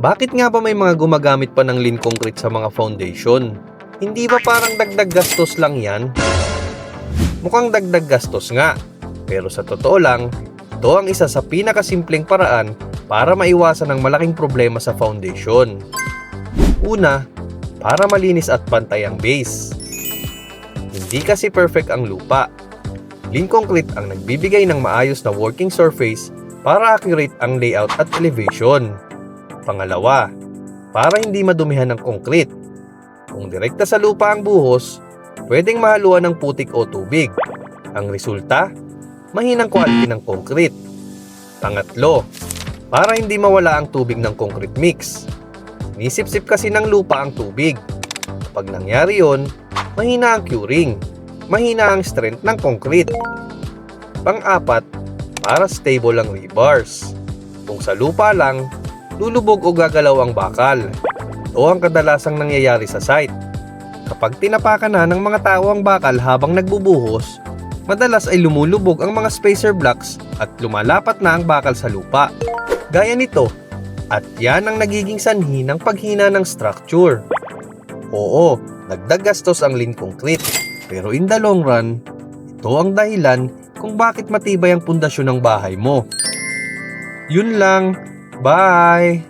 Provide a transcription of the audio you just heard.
Bakit nga ba may mga gumagamit pa ng lean concrete sa mga foundation? Hindi ba parang dagdag gastos lang yan? Mukhang dagdag gastos nga. Pero sa totoo lang, ito ang isa sa pinakasimpleng paraan para maiwasan ang malaking problema sa foundation. Una, para malinis at pantay ang base. Hindi kasi perfect ang lupa. Lean concrete ang nagbibigay ng maayos na working surface para accurate ang layout at elevation. Pangalawa, para hindi madumihan ng concrete. Kung direkta sa lupa ang buhos, pwedeng mahaluan ng putik o tubig. Ang resulta, mahinang quality ng concrete. Pangatlo, para hindi mawala ang tubig ng concrete mix. Nisip-sip kasi ng lupa ang tubig. Kapag nangyari yon, mahina ang curing, mahina ang strength ng concrete. Pang-apat, para stable ang rebars. Kung sa lupa lang, lulubog o gagalaw ang bakal. Ito ang kadalasang nangyayari sa site. Kapag tinapakan na ng mga tao ang bakal habang nagbubuhos, madalas ay lumulubog ang mga spacer blocks at lumalapat na ang bakal sa lupa. Gaya nito, at yan ang nagiging sanhi ng paghina ng structure. Oo, dagdag gastos ang lean concrete, pero in the long run, ito ang dahilan kung bakit matibay ang pundasyon ng bahay mo. Yun lang, bye!